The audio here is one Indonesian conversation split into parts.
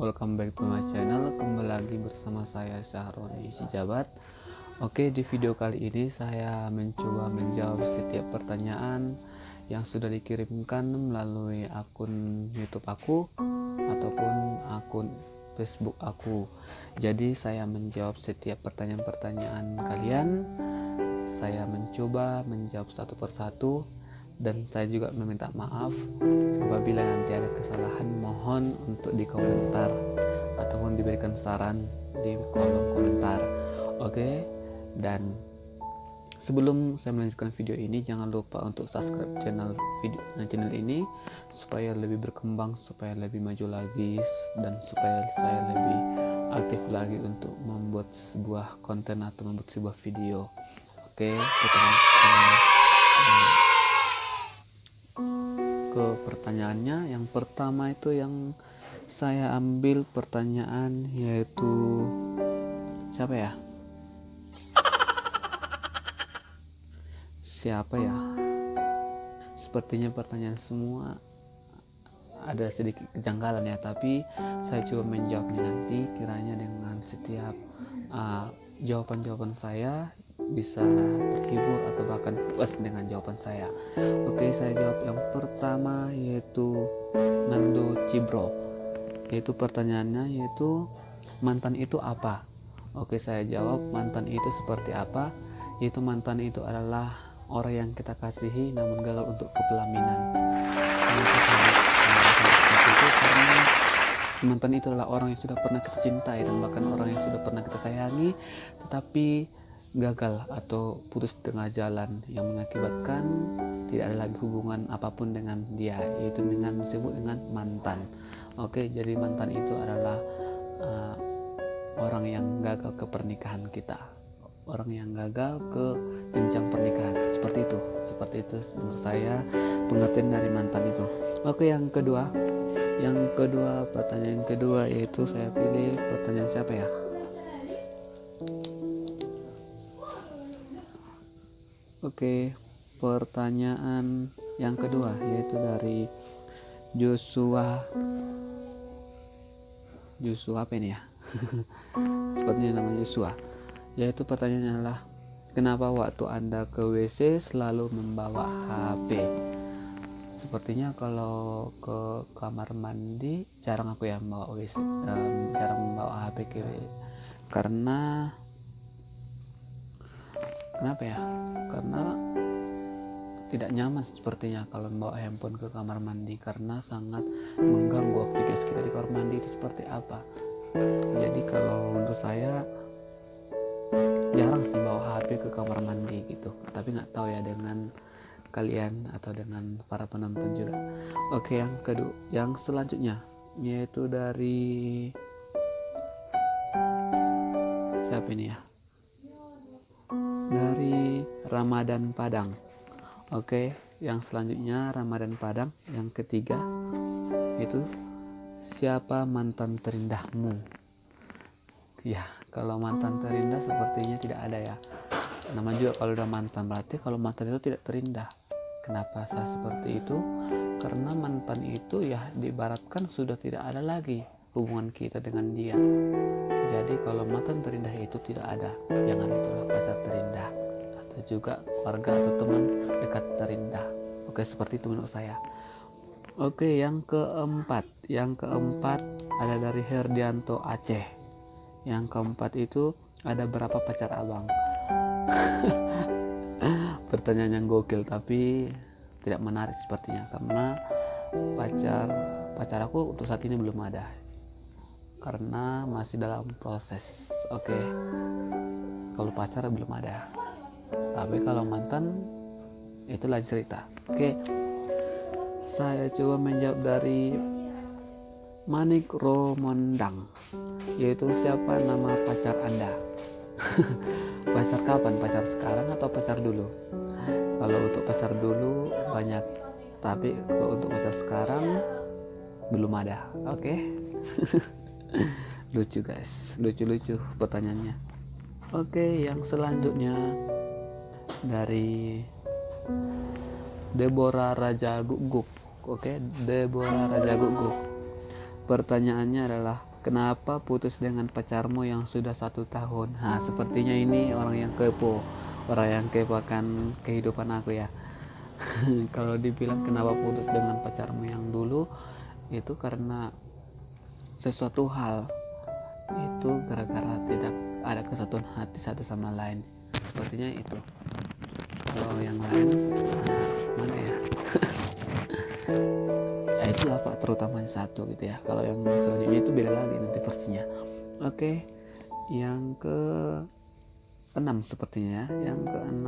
Welcome back to my channel. Kembali lagi bersama saya Syahroni Sijabat. Oke, di video kali ini saya mencoba menjawab setiap pertanyaan yang sudah dikirimkan melalui akun YouTube aku ataupun akun Facebook aku. Jadi saya menjawab setiap pertanyaan-pertanyaan kalian. Saya mencoba menjawab satu persatu, dan saya juga meminta maaf apabila nanti ada kesalahan. Mohon untuk di komentar ataupun diberikan saran di kolom komentar. Oke, dan sebelum saya melanjutkan video ini, jangan lupa untuk subscribe channel ini supaya lebih berkembang, supaya lebih maju lagi, dan supaya saya lebih aktif lagi untuk membuat sebuah konten atau membuat sebuah video. Oke, kita ke pertanyaannya. Yang pertama itu yang saya ambil pertanyaan, yaitu siapa ya? Sepertinya pertanyaan semua ada sedikit kejanggalan ya, tapi saya coba menjawabnya nanti, kiranya dengan setiap jawaban-jawaban saya bisa terhibur atau bahkan puas dengan jawaban saya. Oke, saya jawab yang pertama, yaitu Nando Cibro. Yaitu pertanyaannya yaitu, mantan itu apa? Oke, saya jawab, mantan itu seperti apa? Yaitu mantan itu adalah orang yang kita kasihi namun gagal untuk kepelaminan. Karena mantan itu adalah orang yang sudah pernah kita cintai dan bahkan orang yang sudah pernah kita sayangi, tetapi gagal atau putus di tengah jalan, yang mengakibatkan tidak ada lagi hubungan apapun dengan dia, yaitu dengan disebut dengan mantan. Oke, jadi mantan itu adalah orang yang gagal ke pernikahan kita, orang yang gagal ke jenjang pernikahan. Seperti itu menurut saya pengertian dari mantan itu. Oke, yang kedua, pertanyaan kedua, yaitu saya pilih pertanyaan siapa ya? Oke, pertanyaan yang kedua yaitu dari Joshua apa ini ya? Sepertinya namanya Joshua. Yaitu pertanyaannya adalah, kenapa waktu Anda ke WC selalu membawa HP? Sepertinya kalau ke kamar mandi jarang aku ya membawa WC, jarang membawa HP ke WC. Kenapa ya? Karena tidak nyaman sepertinya kalau membawa handphone ke kamar mandi, karena sangat mengganggu aktivitas kita di kamar mandi itu seperti apa. Jadi kalau menurut saya jarang sih bawa HP ke kamar mandi gitu. Tapi nggak tahu ya dengan kalian atau dengan para penonton juga. Oke, yang kedua, yang selanjutnya yaitu dari siapa ini ya? Dari Ramadan Padang. Oke, yang selanjutnya Ramadan Padang, yang ketiga, itu siapa mantan terindahmu? Ya, kalau mantan terindah sepertinya tidak ada ya. Nama juga kalau udah mantan, berarti kalau mantan itu tidak terindah. Kenapa saya seperti itu? Karena mantan itu ya diibaratkan sudah tidak ada lagi hubungan kita dengan dia. Jadi kalau mantan terindah itu tidak ada, jangan itulah pacar terindah, atau juga keluarga atau teman dekat terindah. Oke, seperti itu menurut saya. Oke, yang keempat ada dari Herdianto Aceh. Yang keempat itu, ada berapa pacar abang? Pertanyaan yang gokil tapi tidak menarik sepertinya, karena pacar aku untuk saat ini belum ada, karena masih dalam proses. Oke, kalau pacar belum ada, tapi kalau mantan itu lain cerita. Oke, saya coba menjawab dari Manik Romondang, yaitu siapa nama pacar Anda? Pacar kapan? Pacar sekarang atau pacar dulu? Kalau untuk pacar dulu banyak, tapi kalau untuk pacar sekarang belum ada. Oke. Lucu guys, lucu pertanyaannya. Oke, yang selanjutnya dari Deborah Raja Guguk. Oke, Deborah Raja Guguk. Pertanyaannya adalah, kenapa putus dengan pacarmu yang sudah 1 tahun? Nah, sepertinya ini orang yang kepo akan kehidupan aku ya. Kalau dibilang kenapa putus dengan pacarmu yang dulu, itu karena sesuatu hal, itu gara-gara tidak ada kesatuan hati satu sama lain, sepertinya itu. Kalau yang lain, mana ya? Ya itulah Pak, terutama satu gitu ya. Kalau yang selanjutnya itu beda lagi nanti versinya. Oke, yang ke 6 sepertinya ya. Yang ke 6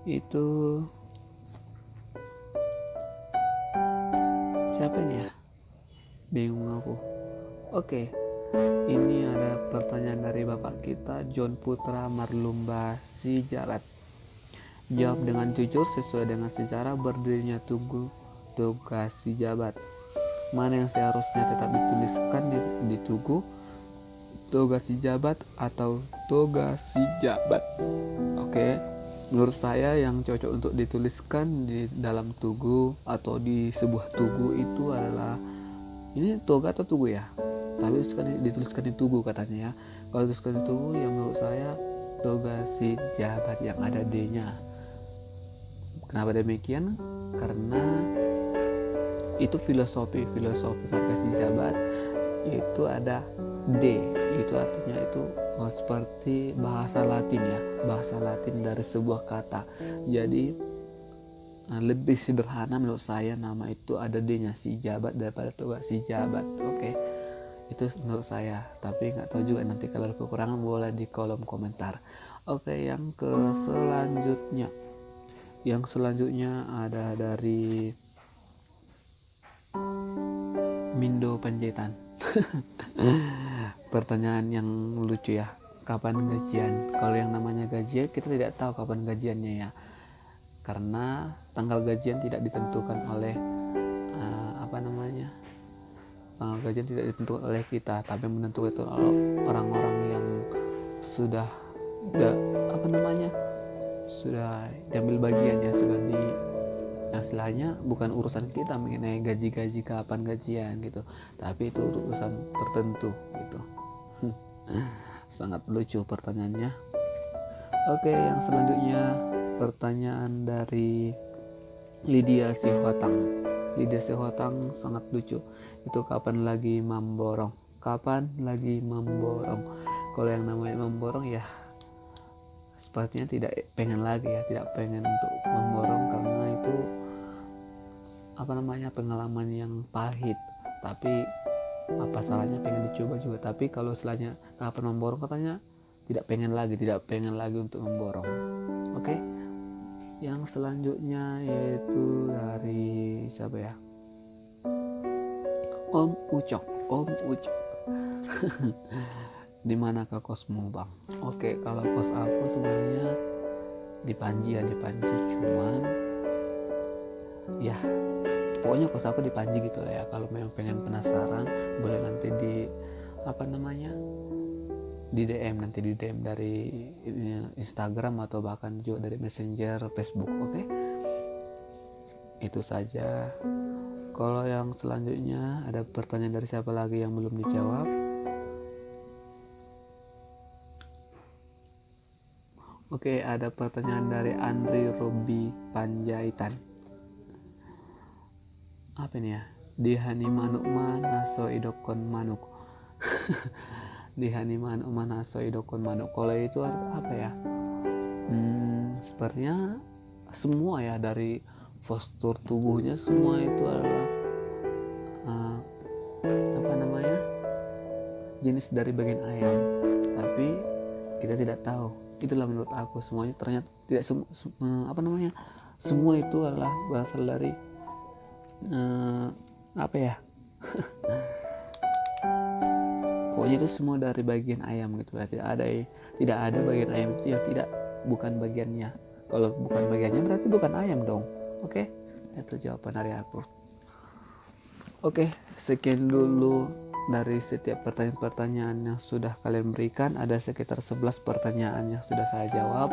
itu siapa ini ya? Bingung aku. Oke, ini ada pertanyaan dari bapak kita John Putra Marlumba Sijabat. Jawab dengan jujur sesuai dengan sejarah berdirinya Toga Sijabat. Mana yang seharusnya tetap dituliskan di Tugu, Toga Sijabat atau Toga Sijabat? Oke, menurut saya yang cocok untuk dituliskan di dalam Tugu atau di sebuah Tugu itu adalah ini Toga atau Tugu ya, tapi dituliskan di Tugu katanya ya. Kalau dituliskan di Tugu, yang menurut saya Toga Sijabat yang ada D-nya. Kenapa demikian? Karena itu filosofi marga Sijabat itu ada D, itu artinya itu seperti bahasa Latin ya, bahasa Latin dari sebuah kata. Jadi lebih sederhana menurut saya nama itu ada D-nya Sijabat daripada Toga Sijabat. Oke, itu menurut saya, tapi nggak tahu juga, nanti kalau ada kekurangan boleh di kolom komentar. Oke, yang selanjutnya ada dari Mindo Panjaitan. Pertanyaan yang lucu ya, kapan gajian? Kalau yang namanya gajian kita tidak tahu kapan gajiannya ya, karena tanggal gajian tidak ditentukan oleh tanggal gajian tidak ditentukan oleh kita, tapi menentukan itu oleh orang-orang yang sudah sudah diambil bagiannya, sudah di yang istilahnya bukan urusan kita mengenai gaji kapan gajian gitu, tapi itu urusan tertentu gitu. Sangat lucu pertanyaannya. Oke, yang selanjutnya pertanyaan dari Lydia Sihotang. Lydia Sihotang sangat lucu. Itu kapan lagi memborong? Kalau yang namanya memborong ya sepertinya tidak pengen lagi ya, tidak pengen untuk memborong karena itu pengalaman yang pahit. Tapi apa salahnya pengen dicoba juga. Tapi kalau setelahnya kapan memborong katanya tidak pengen lagi untuk memborong. Oke, yang selanjutnya yaitu dari siapa ya? Om Ucok. Di manakah kosmu bang? Oke, kalau kos aku sebenarnya di Panji, cuman ya pokoknya kos aku di Panji gitu lah ya. Kalau memang pengen penasaran boleh nanti di di DM dari Instagram atau bahkan juga dari Messenger Facebook. Oke, itu saja. Kalau yang selanjutnya ada pertanyaan dari siapa lagi yang belum dijawab? Oke, ada pertanyaan dari Andri Robi Panjaitan. Apa ini ya? Dihani manuk mana so idokon manuk. Dihani manuk mana so idokon manuk. Kalau itu apa ya? Sepertinya semua ya, dari postur tubuhnya semua itu adalah jenis dari bagian ayam, tapi kita tidak tahu. Itulah menurut aku, semuanya ternyata tidak semua itu adalah berasal dari pokoknya itu semua dari bagian ayam gitu ya. Tidak ada bagian ayam itu yang bukan bagiannya. Kalau bukan bagiannya berarti bukan ayam dong. Oke, itu jawaban dari aku. Oke, sekian dulu dari setiap pertanyaan-pertanyaan yang sudah kalian berikan. Ada sekitar 11 pertanyaan yang sudah saya jawab.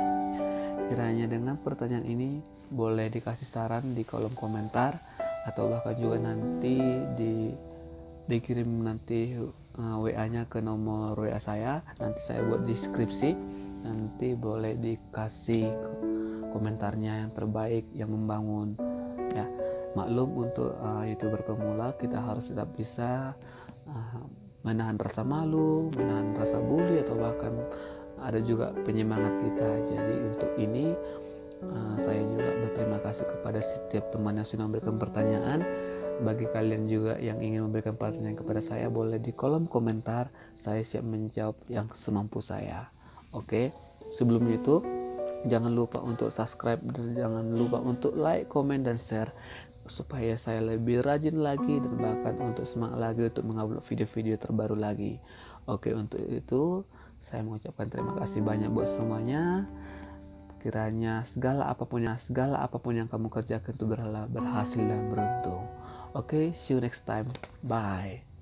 Kiranya dengan pertanyaan ini boleh dikasih saran di kolom komentar, atau bahkan juga nanti di dikirim nanti WA-nya ke nomor WA saya, nanti saya buat deskripsi, nanti boleh dikasih komentarnya yang terbaik, yang membangun ya. Maklum untuk YouTuber pemula kita harus tetap bisa menahan rasa malu, menahan rasa bully, atau bahkan ada juga penyemangat kita. Jadi untuk ini saya juga berterima kasih kepada setiap teman yang sudah memberikan pertanyaan. Bagi kalian juga yang ingin memberikan pertanyaan kepada saya, boleh di kolom komentar, saya siap menjawab yang semampu saya. Oke, sebelum itu jangan lupa untuk subscribe dan jangan lupa untuk like, komen, dan share supaya saya lebih rajin lagi dan bahkan untuk semangat lagi untuk mengupload video-video terbaru lagi. Oke, untuk itu saya mengucapkan terima kasih banyak buat semuanya. Kiranya segala apapun yang kamu kerjakan itu berhasil dan beruntung. Oke, see you next time. Bye.